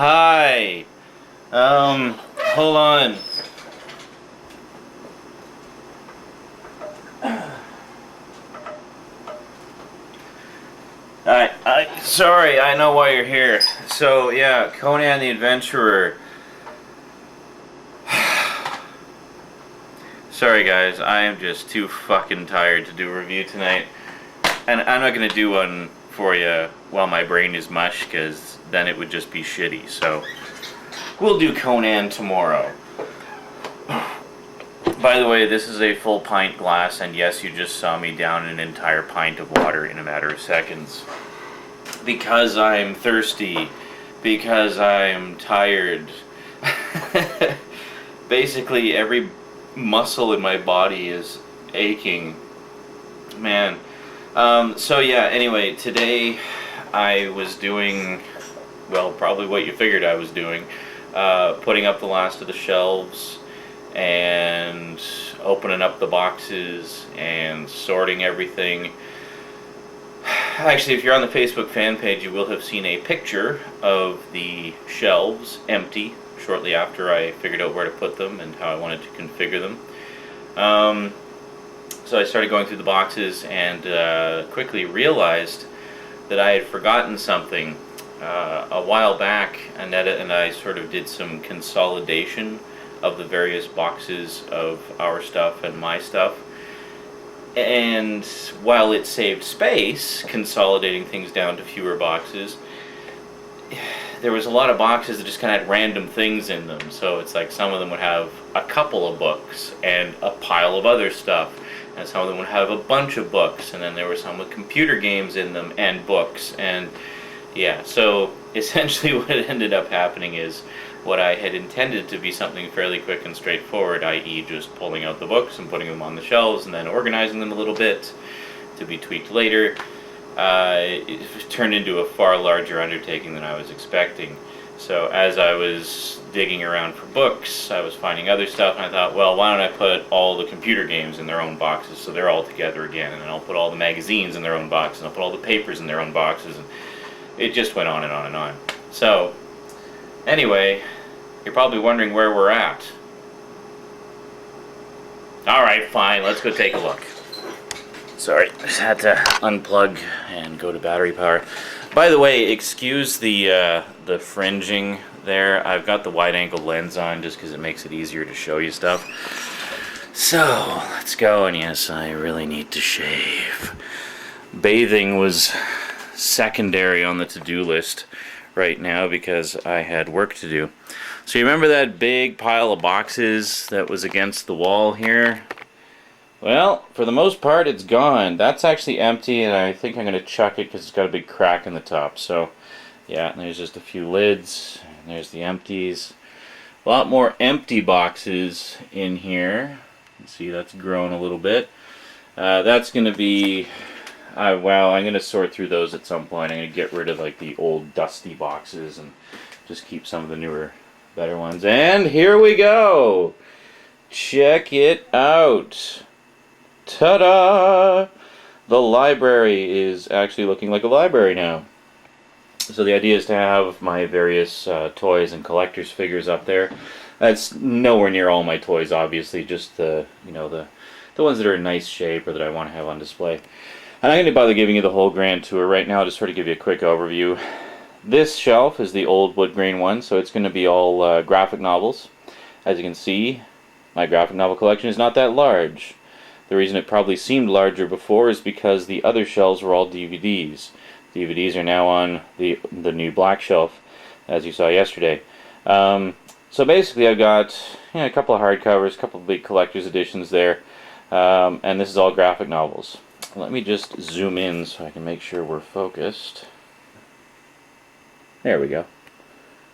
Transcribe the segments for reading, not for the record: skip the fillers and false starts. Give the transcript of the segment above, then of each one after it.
hi. Hold on. Sorry, I know why you're here. So, yeah, Conan the Adventurer. Sorry, guys, I am just too fucking tired to do a review tonight. And I'm not gonna do one for you while my brain is mush, because then it would just be shitty. So, we'll do Conan tomorrow. By the way, this is a full pint glass, and yes, you just saw me down an entire pint of water in a matter of seconds. Because I'm thirsty. Because I'm tired. Basically, every muscle in my body is aching. Man. So yeah, anyway, today I was doing, well, probably what you figured I was doing. Putting up the last of the shelves and opening up the boxes and sorting everything. Actually, if you're on the Facebook fan page, you will have seen a picture of the shelves empty shortly after I figured out where to put them and how I wanted to configure them. So I started going through the boxes and quickly realized that I had forgotten something. A while back, Annetta and I sort of did some consolidation of the various boxes of our stuff and my stuff. And while it saved space, consolidating things down to fewer boxes, there was a lot of boxes that just kind of had random things in them. So it's like some of them would have a couple of books and a pile of other stuff. And some of them would have a bunch of books. And then there were some with computer games in them and books. And yeah, so essentially what ended up happening is what I had intended to be something fairly quick and straightforward, i.e. just pulling out the books and putting them on the shelves and then organizing them a little bit to be tweaked later, it turned into a far larger undertaking than I was expecting. So as I was digging around for books, I was finding other stuff, and I thought, well, why don't I put all the computer games in their own boxes so they're all together again, and then I'll put all the magazines in their own boxes, and I'll put all the papers in their own boxes, and it just went on and on and on. So, anyway, you're probably wondering where we're at. Alright, fine, let's go take a look. Sorry, just had to unplug and go to battery power. By the way, excuse the fringing there. I've got the wide-angle lens on just because it makes it easier to show you stuff. So, let's go, and yes, I really need to shave. Bathing was secondary on the to-do list right now because I had work to do. So you remember that big pile of boxes that was against the wall here? Well, for the most part it's gone. That's actually empty, and I think I'm going to chuck it because it's got a big crack in the top. So yeah, there's just a few lids, and there's the empties. A lot more empty boxes in here. You can see that's grown a little bit. That's going to be well, I'm going to sort through those at some point. I'm going to get rid of like the old dusty boxes and just keep some of the newer, better ones. And here we go! Check it out! Ta-da! The library is actually looking like a library now. So the idea is to have my various toys and collector's figures up there. That's nowhere near all my toys, obviously, just the ones that are in nice shape or that I want to have on display. I'm not going to bother giving you the whole grand tour right now, just sort of give you a quick overview. This shelf is the old wood grain one, so it's going to be all graphic novels. As you can see, my graphic novel collection is not that large. The reason it probably seemed larger before is because the other shelves were all DVDs. DVDs are now on the new black shelf, as you saw yesterday. So basically I've got a couple of hardcovers, a couple of big collector's editions there, and this is all graphic novels. Let me just zoom in so I can make sure we're focused. There we go.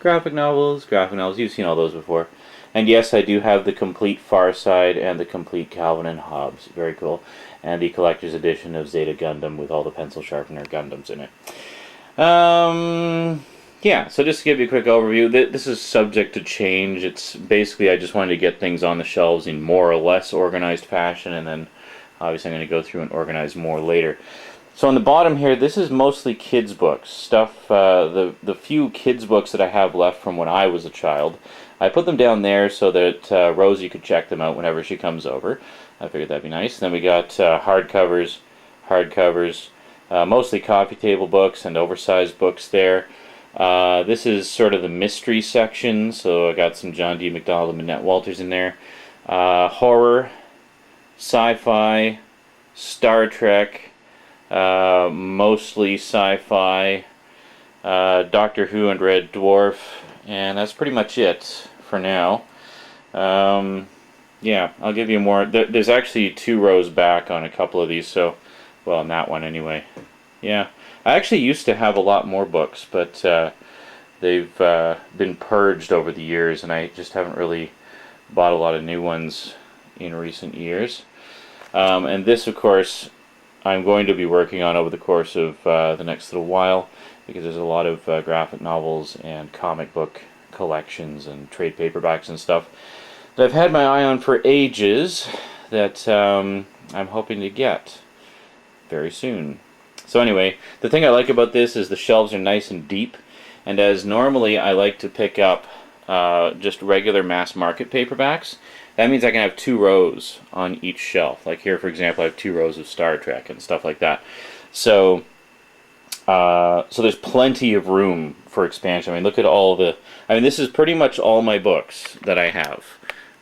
Graphic novels, you've seen all those before. And yes, I do have the complete Far Side and the complete Calvin and Hobbes. Very cool. And the collector's edition of Zeta Gundam with all the pencil sharpener Gundams in it. Yeah, so just to give you a quick overview, this is subject to change. It's basically I just wanted to get things on the shelves in more or less organized fashion, and then obviously I'm going to go through and organize more later. So on the bottom here, this is mostly kids books stuff. The few kids books that I have left from when I was a child, I put them down there so that Rosie could check them out whenever she comes over. I figured that'd be nice. Then we got hardcovers, mostly coffee table books and oversized books there. This is sort of the mystery section, so I got some John D. MacDonald and Minette Walters in there. Horror, sci-fi, Star Trek, mostly sci-fi, Doctor Who and Red Dwarf, and that's pretty much it for now. Yeah, I'll give you more. There's actually 2 rows back on a couple of these, so, well, on that one anyway. Yeah, I actually used to have a lot more books, but they've been purged over the years, and I just haven't really bought a lot of new ones in recent years. And this, of course, I'm going to be working on over the course of the next little while, because there's a lot of graphic novels and comic book collections and trade paperbacks and stuff that I've had my eye on for ages that I'm hoping to get very soon. So anyway, the thing I like about this is the shelves are nice and deep, and as normally I like to pick up just regular mass market paperbacks, that means I can have 2 rows on each shelf. Like here, for example, I have 2 rows of Star Trek and stuff like that. So there's plenty of room for expansion. I mean, look at all the... I mean, this is pretty much all my books that I have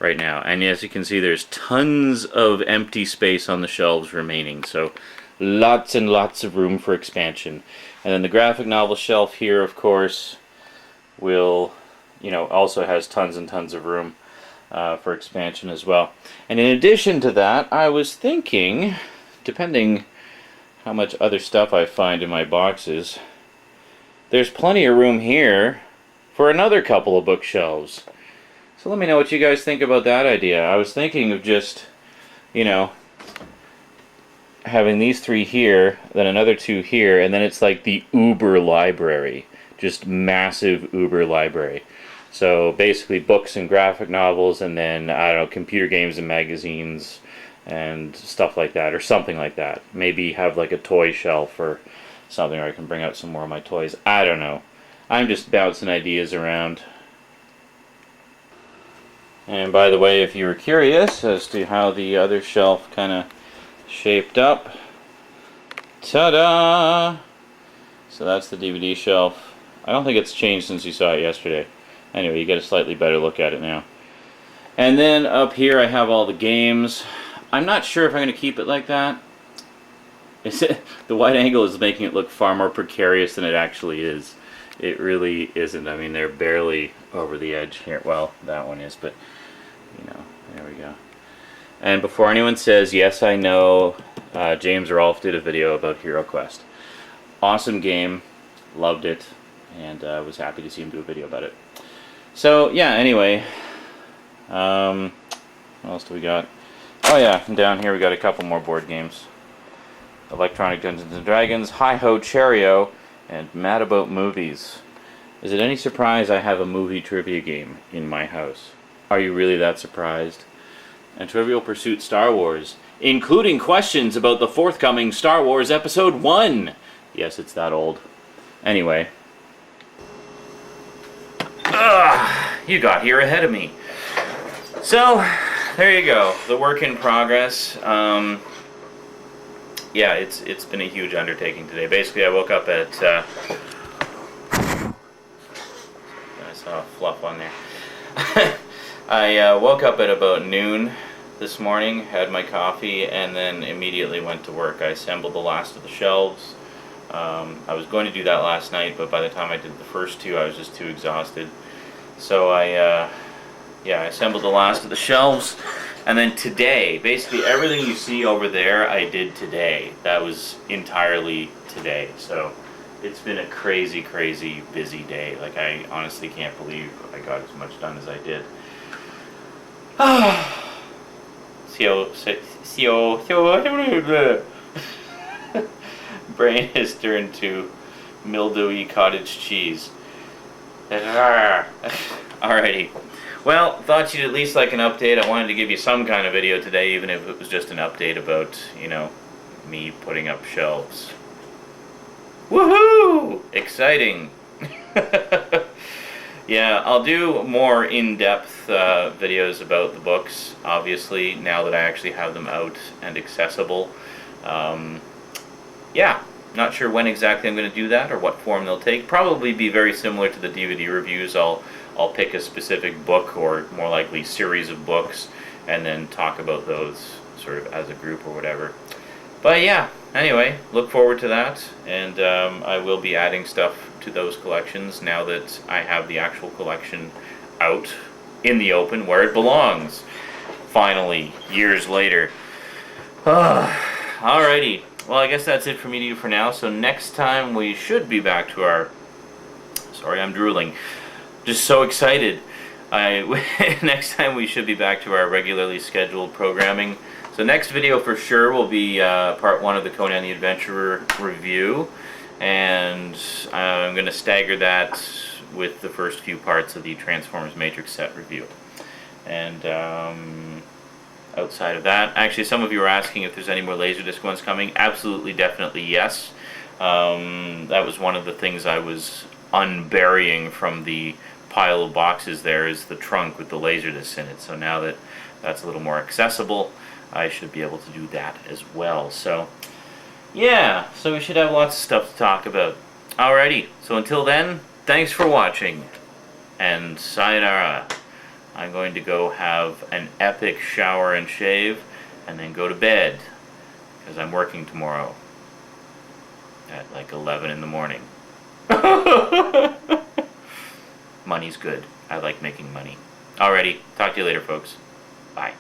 right now. And as you can see, there's tons of empty space on the shelves remaining. So lots and lots of room for expansion. And then the graphic novel shelf here, of course, will, also has tons and tons of room for expansion as well. And in addition to that, I was thinking, depending how much other stuff I find in my boxes, there's plenty of room here for another couple of bookshelves. So let me know what you guys think about that idea. I was thinking of just, having these 3 here, then another 2 here, and then it's like the Uber library. Just massive Uber library. So basically books and graphic novels, and then, I don't know, computer games and magazines and stuff like that, or something like that. Maybe have like a toy shelf or something where I can bring out some more of my toys. I don't know. I'm just bouncing ideas around. And by the way, if you were curious as to how the other shelf kind of shaped up, ta-da! So that's the DVD shelf. I don't think it's changed since you saw it yesterday. Anyway, you get a slightly better look at it now. And then up here I have all the games. I'm not sure if I'm going to keep it like that. The wide angle is making it look far more precarious than it actually is. It really isn't. I mean, they're barely over the edge here. Well, that one is, but, there we go. And before anyone says, yes, I know, James Rolfe did a video about Hero Quest. Awesome game. Loved it. And was happy to see him do a video about it. So, yeah, anyway. What else do we got? Oh, yeah, and down here we got a couple more board games. Electronic Dungeons and Dragons, Hi-Ho Cherry-O, and Mad About Movies. Is it any surprise I have a movie trivia game in my house? Are you really that surprised? And Trivial Pursuit Star Wars, including questions about the forthcoming Star Wars Episode 1. Yes, it's that old. Anyway. You got here ahead of me. So, there you go. The work in progress. Yeah, it's been a huge undertaking today. Basically, I woke up at... I saw a fluff on there. I woke up at about noon this morning, had my coffee, and then immediately went to work. I assembled the last of the shelves. I was going to do that last night, but by the time I did the first 2, I was just too exhausted. So I assembled the last of the shelves. And then today, basically everything you see over there, I did today. That was entirely today. So it's been a crazy, crazy busy day. Like, I honestly can't believe I got as much done as I did. Brain has turned to mildewy cottage cheese. Alrighty. Well, thought you'd at least like an update. I wanted to give you some kind of video today, even if it was just an update about, me putting up shelves. Woohoo! Exciting. Yeah, I'll do more in-depth videos about the books, obviously, now that I actually have them out and accessible. Yeah, not sure when exactly I'm going to do that or what form they'll take. Probably be very similar to the DVD reviews. I'll pick a specific book, or more likely series of books, and then talk about those sort of as a group or whatever. But yeah, anyway, look forward to that, and I will be adding stuff to those collections now that I have the actual collection out in the open where it belongs. Finally, years later. Alrighty, well, I guess that's it for me to do for now. So next time we should be back to our... Sorry, I'm drooling. Just so excited. Next time we should be back to our regularly scheduled programming. So next video for sure will be part 1 of the Conan the Adventurer review, and I'm going to stagger that with the first few parts of the Transformers Matrix set review. And outside of that, actually some of you are asking if there's any more Laserdisc ones coming. Absolutely, definitely yes. That was one of the things I was unburying from the pile of boxes there, is the trunk with the Laserdiscs in it. So now that that's a little more accessible, I should be able to do that as well. So yeah, so we should have lots of stuff to talk about. Alrighty, so until then, thanks for watching, and sayonara. I'm going to go have an epic shower and shave, and then go to bed, because I'm working tomorrow at like 11 in the morning. Money's good. I like making money. Alrighty, talk to you later, folks. Bye.